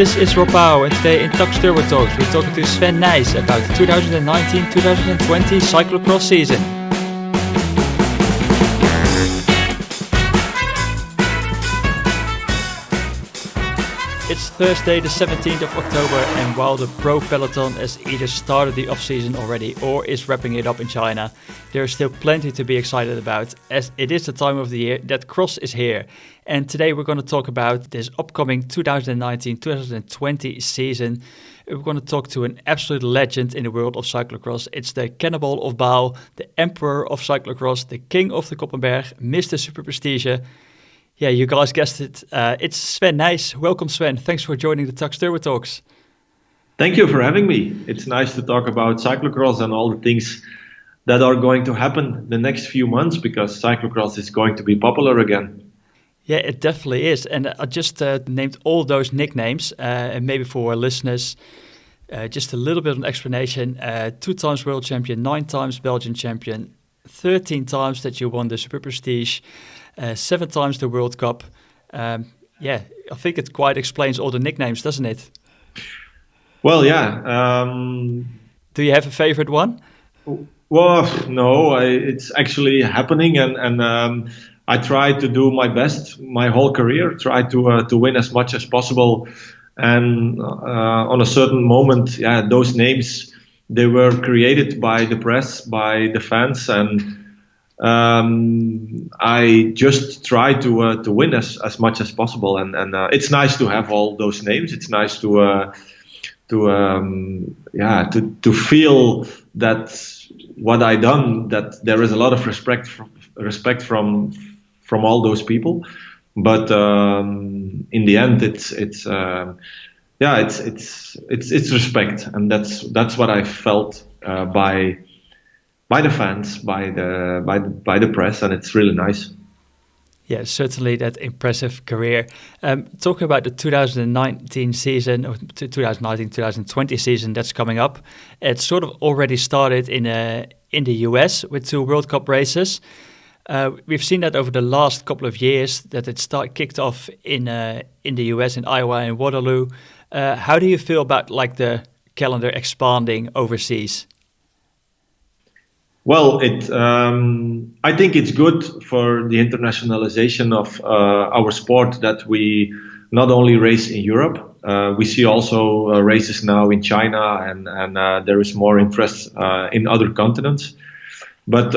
This is Poel, and today in Tacx Turbo Talks we're talking to Sven Nys about the 2019-2020 Cyclocross season. It's Thursday the 17th of October, and while the pro peloton has either started the off-season already or is wrapping it up in China, there is still plenty to be excited about, as it is the time of the year that cross is here. And today we're going to talk about this upcoming 2019-2020 season. We're going to talk to an absolute legend in the world of cyclocross. It's the cannibal of Baal, the emperor of cyclocross, the king of the Koppenberg, Mr. Super Prestige. Yeah, you guys guessed it. It's Sven Nys. Welcome, Sven. Thanks for joining the Tacx Turbo Talks. Thank you for having me. It's nice to talk about cyclocross and all the things that are going to happen the next few months, because cyclocross is going to be popular again. Yeah, it definitely is. And I just named all those nicknames, and maybe for our listeners, just a little bit of an explanation. 2 times world champion, 9 times Belgian champion, 13 times that you won the Super Prestige, 7 times the World Cup. Yeah, I think it quite explains all the nicknames, doesn't it? Well, yeah. Do you have a favorite one? Well, no, it's actually happening, and I try to do my best my whole career, try to win as much as possible. And on a certain moment, yeah, those names, they were created by the press, by the fans, and I just try to win as much as possible. And it's nice to have all those names. It's nice to feel that what I done, that there is a lot of respect from all those people. But in the end, it's respect, and that's what I felt by the fans, by the press, and it's really nice. Yeah, certainly that impressive career. Talking about the 2019 season, or 2019-2020 season that's coming up, it sort of already started in the US with 2 World Cup races. We've seen that over the last couple of years that it kicked off in the US, in Iowa and Waterloo. How do you feel about like the calendar expanding overseas? Well, I think it's good for the internationalization of our sport that we not only race in Europe. We see also races now in China, and there is more interest in other continents. But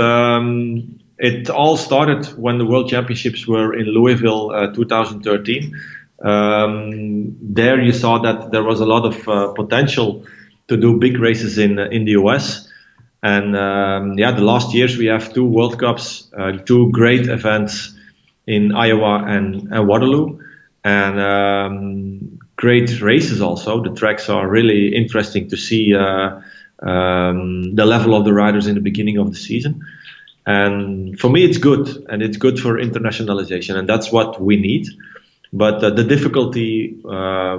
it all started when the World Championships were in Louisville 2013. There you saw that there was a lot of potential to do big races in the US. And the last years we have 2 World Cups, 2 great events in Iowa and Waterloo, and great races also. The tracks are really interesting to see the level of the riders in the beginning of the season. And for me, it's good, and it's good for internationalization, and that's what we need. But the difficulty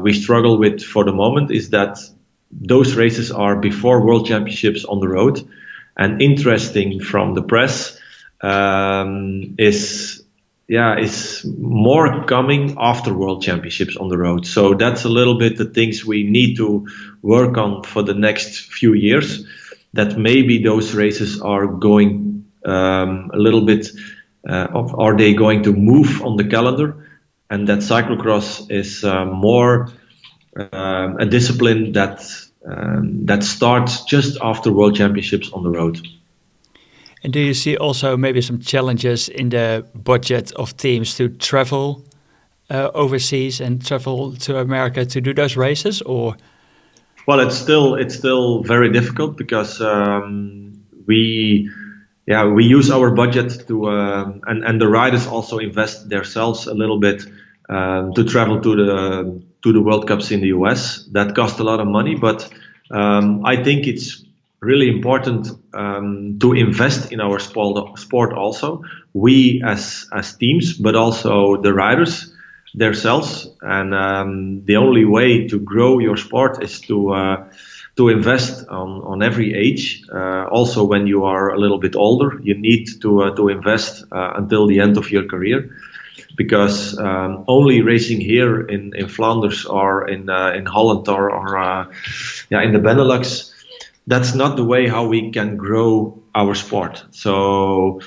we struggle with for the moment is that those races are before World Championships on the road, and interesting from the press is more coming after World Championships on the road. So that's a little bit the things we need to work on for the next few years, that maybe those races are going a little bit, are they going to move on the calendar, and that cyclocross is more a discipline that starts just after World Championships on the road. And do you see also maybe some challenges in the budget of teams to travel overseas and travel to America to do those races, or? Well, it's still very difficult, because we use our budget to and the riders also invest themselves a little bit to travel to the World Cups in the US. That cost a lot of money, but I think it's really important to invest in our sport also. We as teams, but also the riders themselves. And the only way to grow your sport is to invest on every age. Also, when you are a little bit older, you need to invest until the end of your career. because only racing here in Flanders or in Holland or in the Benelux, that's not the way how we can grow our sport. So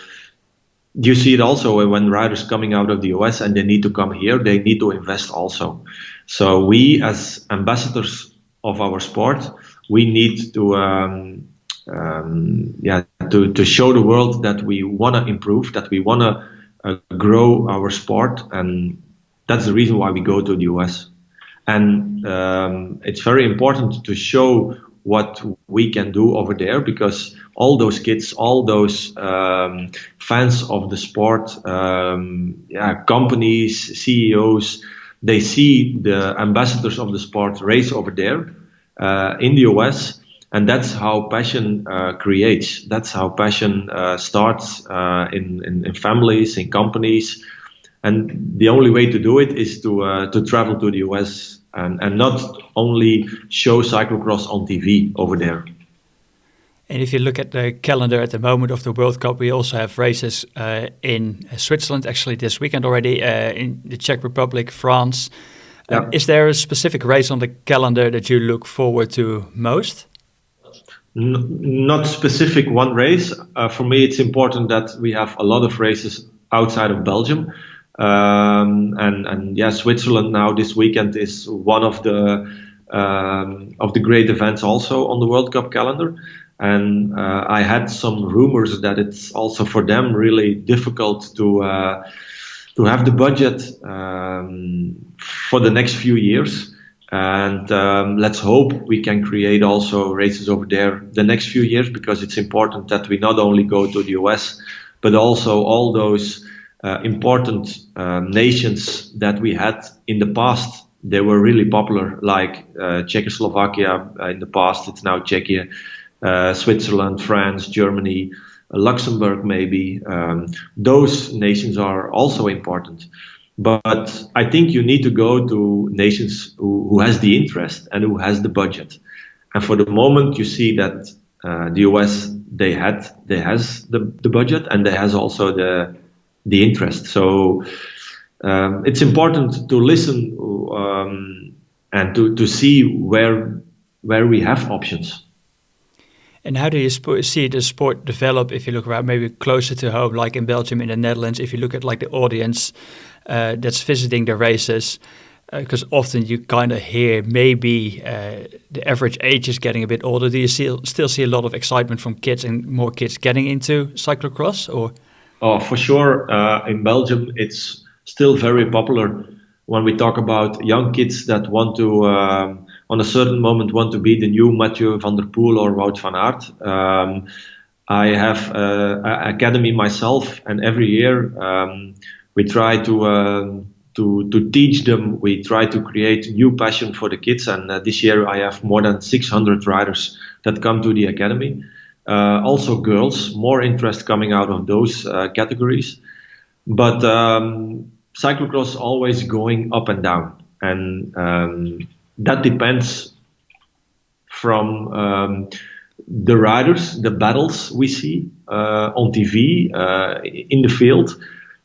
you see it also when riders coming out of the US and they need to come here, they need to invest also. So we as ambassadors of our sport, we need to show the world that we want to improve, that we want to grow our sport, and that's the reason why we go to the US. And it's very important to show what we can do over there, because all those kids, all those fans of the sport, companies, CEOs, they see the ambassadors of the sport race over there in the US, and that's how passion creates. That's how passion starts in families, in companies, and the only way to do it is to travel to the US and not only show cyclocross on TV over there. And if you look at the calendar at the moment of the World Cup, we also have races in Switzerland, actually this weekend already, in the Czech Republic, France. Is there a specific race on the calendar that you look forward to most? Not specific one race. For me, it's important that we have a lot of races outside of Belgium. Switzerland now this weekend is one of the great events also on the World Cup calendar. And I had some rumors that it's also for them really difficult to have the budget for the next few years. And let's hope we can create also races over there the next few years, because it's important that we not only go to the US, but also all those important nations that we had in the past. They were really popular, like Czechoslovakia in the past. It's now Czechia, Switzerland, France, Germany, Luxembourg maybe. Those nations are also important. But I think you need to go to nations who has the interest and who has the budget. And for the moment, you see that the US, they has the budget, and they has also the interest. So it's important to listen and to see where we have options. And how do you see the sport develop if you look around, maybe closer to home, like in Belgium, in the Netherlands, if you look at like the audience that's visiting the races? Because often you kind of hear maybe the average age is getting a bit older. Do you still see a lot of excitement from kids and more kids getting into cyclocross? Or? Oh, for sure. In Belgium, it's still very popular when we talk about young kids that want to, on a certain moment, want to be the new Mathieu van der Poel or Wout van Aert. I have an academy myself, and every year we try to teach them. We try to create new passion for the kids, and this year I have more than 600 riders that come to the academy. Also girls, more interest coming out of those categories. But cyclocross always going up and down, and that depends from the riders, the battles we see on TV, in the field.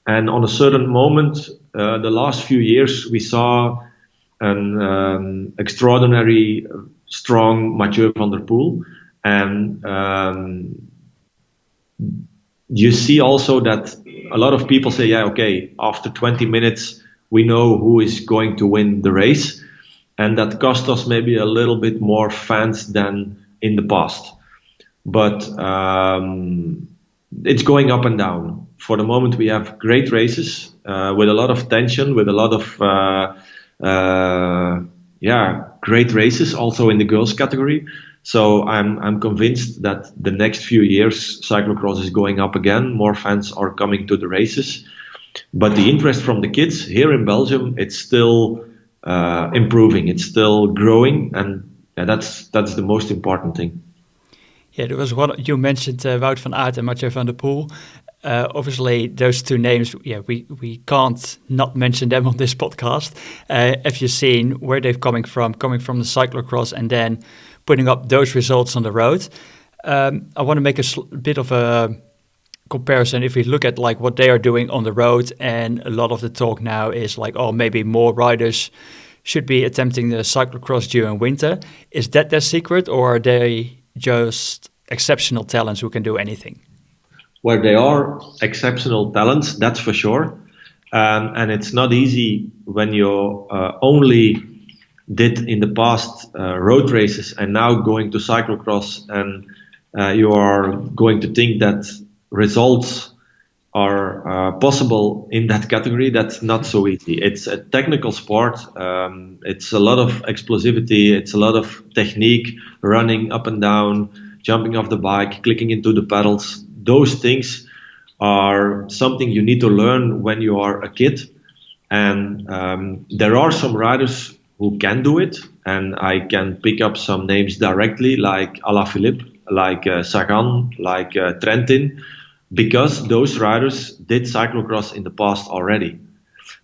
And on a certain moment, the last few years, we saw an extraordinary strong Mathieu van der Poel. And you see also that a lot of people say, yeah, okay, after 20 minutes, we know who is going to win the race. And that cost us maybe a little bit more fans than in the past. But it's going up and down. For the moment, we have great races with a lot of tension, with a lot of great races also in the girls category. So I'm convinced that the next few years cyclocross is going up again. More fans are coming to the races, but the interest from the kids here in Belgium, it's still improving. It's still growing, and that's the most important thing. Yeah, there was one you mentioned, Wout van Aert and Mathieu van der Poel. Obviously, those two names, we can't not mention them on this podcast. Have you seen where they're coming from the cyclocross and then putting up those results on the road? I want to make a bit of a comparison, if we look at like what they are doing on the road, and a lot of the talk now is like, oh, maybe more riders should be attempting the cyclocross during winter. Is that their secret, or are they just exceptional talents who can do anything? Where they are exceptional talents, that's for sure. And it's not easy when you only did in the past road races and now going to cyclocross, and you are going to think that results are possible in that category. That's not so easy. It's a technical sport. It's a lot of explosivity. It's a lot of technique, running up and down, jumping off the bike, clicking into the pedals. Those things are something you need to learn when you are a kid. And there are some riders who can do it, and I can pick up some names directly, like Alaphilippe, like Sagan, like Trentin, because those riders did cyclocross in the past already.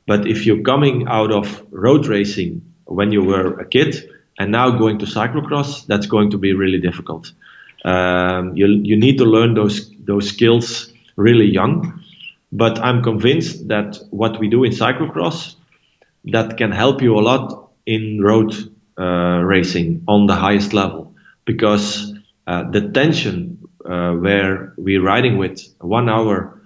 But if you're coming out of road racing when you were a kid and now going to cyclocross, that's going to be really difficult. You need to learn those skills really young. But I'm convinced that what we do in cyclocross, that can help you a lot in road racing on the highest level, because the tension where we're riding with 1 hour,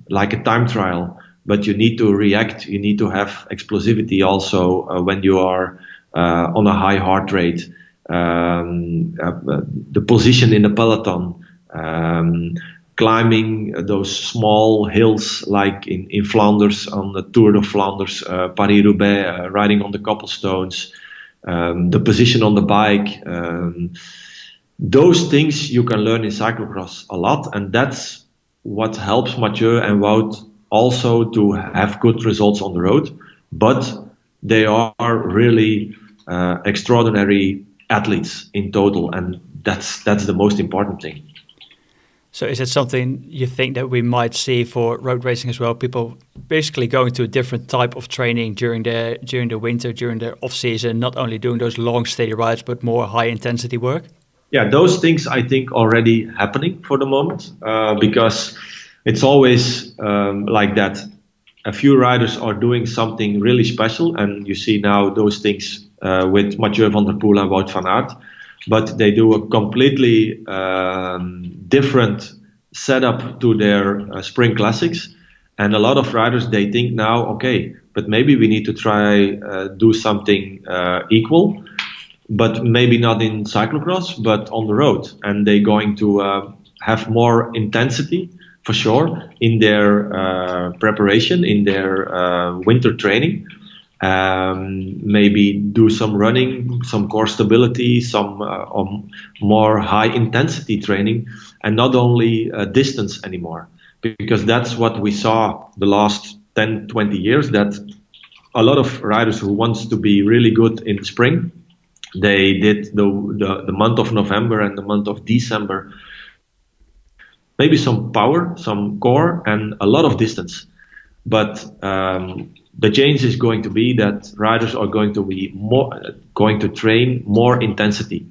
like a time trial, but you need to react, you need to have explosivity also when you are on a high heart rate, the position in the peloton, climbing those small hills like in Flanders, on the Tour de Flanders, Paris-Roubaix, riding on the cobblestones, the position on the bike. Those things you can learn in cyclocross a lot, and that's what helps Mathieu and Wout also to have good results on the road. But they are really extraordinary athletes in total, and that's the most important thing. So is it something you think that we might see for road racing as well? People basically going to a different type of training during the winter, during the off season, not only doing those long steady rides, but more high intensity work? Yeah, those things I think already happening for the moment, because it's always like that. A few riders are doing something really special, and you see now those things with Mathieu van der Poel and Wout van Aert, but they do a completely different setup to their spring classics. And a lot of riders, they think now, okay, but maybe we need to try do something equal, but maybe not in cyclocross, but on the road. And they're going to have more intensity, for sure, in their preparation, in their winter training. Maybe do some running, some core stability, some more high intensity training, and not only distance anymore. Because that's what we saw the last 10, 20 years, that a lot of riders who wants to be really good in the spring, they did the month of November and the month of December, maybe some power, some core, and a lot of distance. But the change is going to be that riders are going to train more intensity,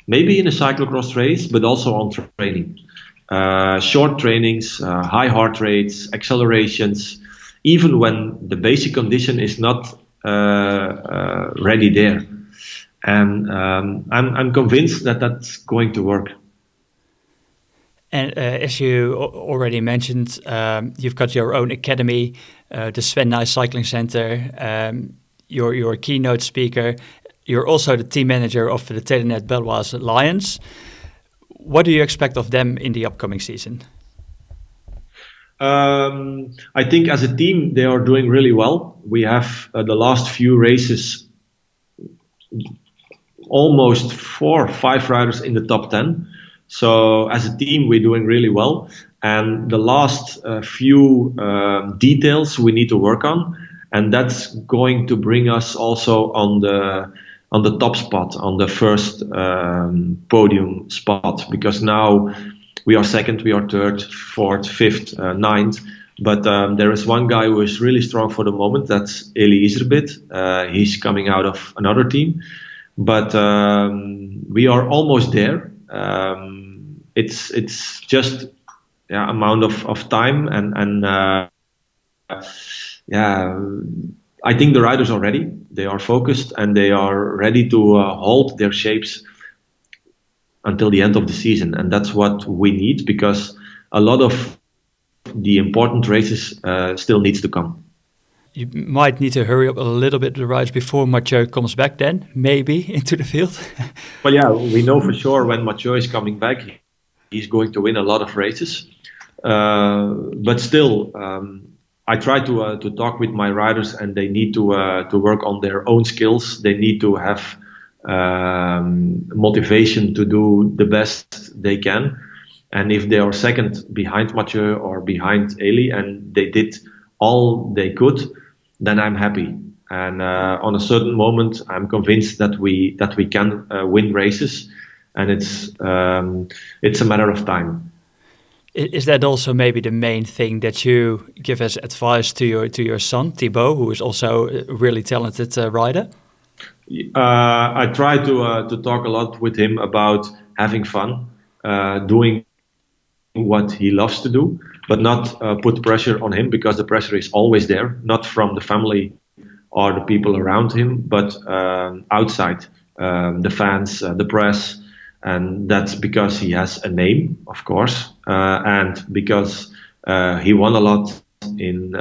maybe in a cyclocross race, but also on training, short trainings, high heart rates, accelerations, even when the basic condition is not ready there. And I'm convinced that that's going to work. And as you already mentioned, you've got your own academy, the Sven Nys Cycling Center. You're a keynote speaker. You're also the team manager of the Telenet Baloise Lions. What do you expect of them in the upcoming season? I think as a team, they are doing really well. We have the last few races, almost 4 or 5 riders in the top 10. So as a team, we're doing really well. And the last few details we need to work on, and that's going to bring us also on the top spot, on the first podium spot, because now we are second, we are third, fourth, fifth, ninth. But there is one guy who is really strong for the moment. That's Eli Iserbit. He's coming out of another team. But we are almost there. It's just amount of time, and yeah, I think the riders are ready. They are focused and they are ready to hold their shapes until the end of the season, and that's what we need because a lot of the important races still needs to come. You might need to hurry up a little bit the rides before Mathieu comes back then, maybe into the field. But yeah, we know for sure when Mathieu is coming back, he's going to win a lot of races. But still, I try to talk with my riders, and they need to work on their own skills. They need to have motivation to do the best they can. And if they are second behind Mathieu or behind Eli, and they did all they could, then I'm happy. And on a certain moment, I'm convinced that we can win races, and it's a matter of time. Is that also maybe the main thing that you give as advice to your son Thibau, who is also a really talented rider? I try to talk a lot with him about having fun, doing what he loves to do, but not put pressure on him because the pressure is always there, not from the family or the people around him, but outside, the fans, the press, and that's because he has a name, of course, and because he won a lot in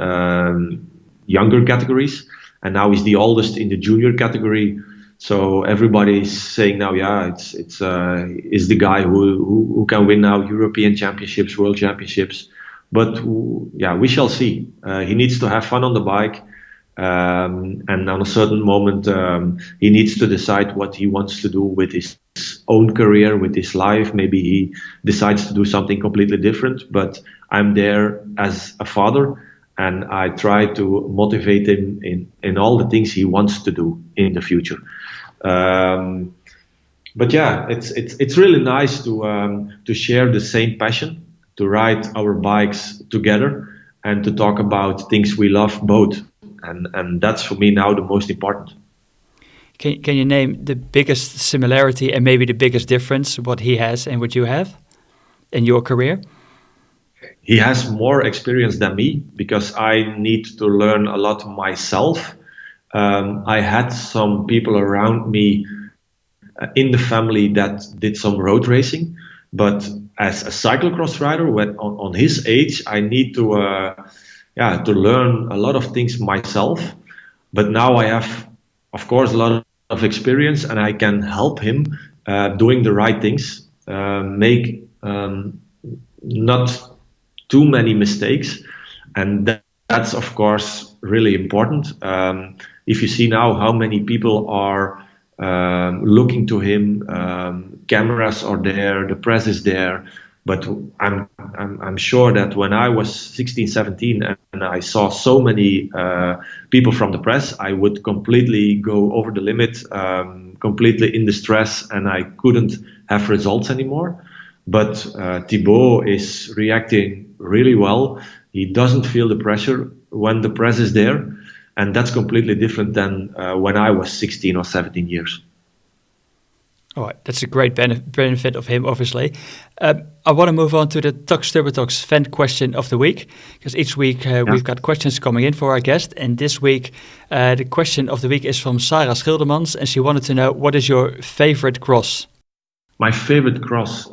younger categories, and now he's the oldest in the junior category. So everybody's saying now, yeah, it's is the guy who can win now European Championships, World Championships. But yeah, we shall see. He needs to have fun on the bike, and on a certain moment, he needs to decide what he wants to do with his own career, with his life. Maybe he decides to do something completely different. But I'm there as a father, and I try to motivate him in all the things he wants to do in the future. Um, but yeah, it's really nice to share the same passion, to ride our bikes together, and to talk about things we love both. And that's for me now the most important. Can you name the biggest similarity and maybe the biggest difference what he has and what you have in your career? He has more experience than me because I need to learn a lot myself. I had some people around me in the family that did some road racing, but as a cyclocross rider, when on his age, I need to learn a lot of things myself. But now I have, of course, a lot of experience, and I can help him doing the right things, make not too many mistakes, and that's of course really important. If you see now how many people are looking to him, cameras are there, the press is there, but I'm sure that when I was 16, 17 and I saw so many people from the press, I would completely go over the limit, completely in distress, and I couldn't have results anymore. But Thibau is reacting really well. He doesn't feel the pressure when the press is there, and that's completely different than when I was 16 or 17 years. All right, that's a great benefit of him, obviously. I want to move on to the Tacx Turbo Talks fan question of the week, because each week we've got questions coming in for our guest, and this week the question of the week is from Sarah Schildermans, and she wanted to know, what is your favorite cross? My favorite cross.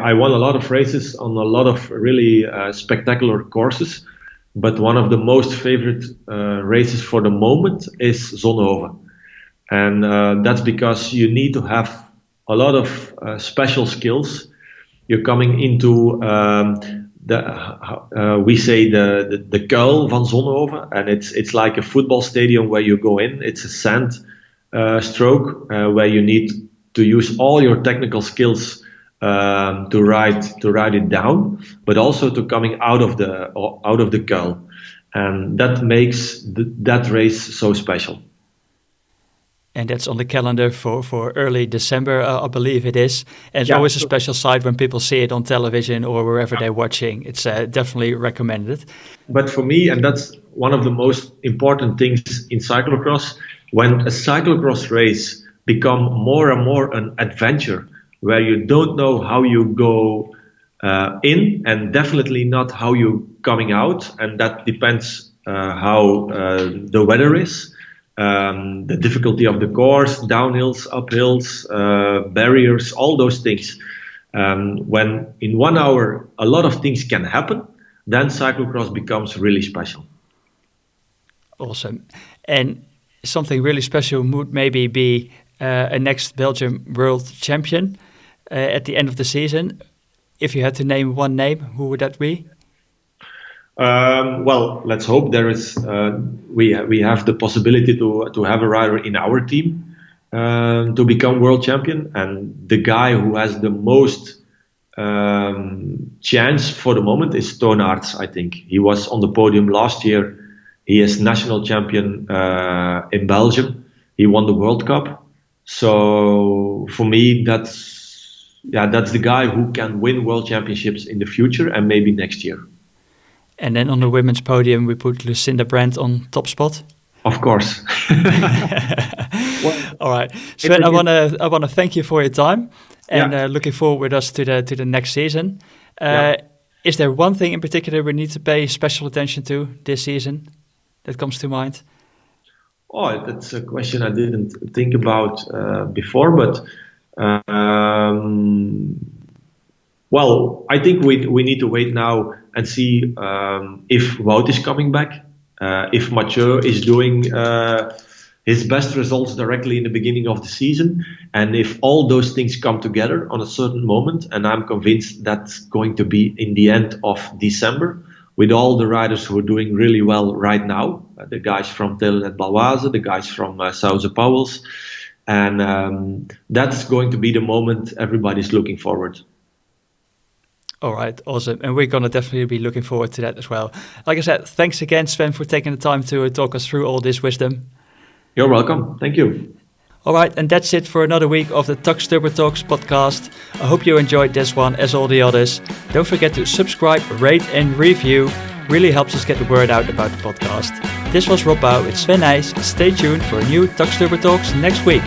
I won a lot of races on a lot of really spectacular courses, but one of the most favorite races for the moment is Zonhoven. And that's because you need to have a lot of special skills. You're coming into we say the kuil van Zonhoven, and it's like a football stadium where you go in. It's a sand stroke where you need to use all your technical skills to ride it down, but also to coming out of the kuil, and that makes that race so special. And that's on the calendar for early December, I believe it is. And it's always a special sight when people see it on television or wherever they're watching. It's definitely recommended. But for me, and that's one of the most important things in cyclocross, when a cyclocross race become more and more an adventure where you don't know how you go in, and definitely not how you're coming out. And that depends how the weather is, the difficulty of the course, downhills, uphills, barriers, all those things. When in 1 hour a lot of things can happen, then cyclocross becomes really special. Awesome. And something really special would maybe be a next Belgium world champion at the end of the season. If you had to name one name, who would that be? Well, let's hope there is. We have the possibility to have a rider in our team to become world champion, and the guy who has the most chance for the moment is Toon Aert. I think he was on the podium last year. He is national champion in Belgium. He won the World Cup. So for me, that's the guy who can win world championships in the future and maybe next year. And then on the women's podium, we put Lucinda Brandt on top spot. Of course. Well, all right, Sven, I wanna thank you for your time, and looking forward with us to the next season. Is there one thing in particular we need to pay special attention to this season that comes to mind? Oh, that's a question I didn't think about before, but well, I think we need to wait now and see if Wout is coming back, if Mathieu is doing his best results directly in the beginning of the season, and if all those things come together on a certain moment. And I'm convinced that's going to be in the end of December, with all the riders who are doing really well right now, the guys from Telenet Baloise, the guys from São Paulo, and that's going to be the moment everybody's looking forward. All right, awesome. And we're going to definitely be looking forward to that as well. Like I said, thanks again, Sven, for taking the time to talk us through all this wisdom. You're welcome. Thank you. All right, and that's it for another week of the Tacx Turbo Talks podcast. I hope you enjoyed this one as all the others. Don't forget to subscribe, rate and review. Really helps us get the word out about the podcast. This was Rob Bouw with Sven Nys. Stay tuned for a new Tacx Turbo Talks next week.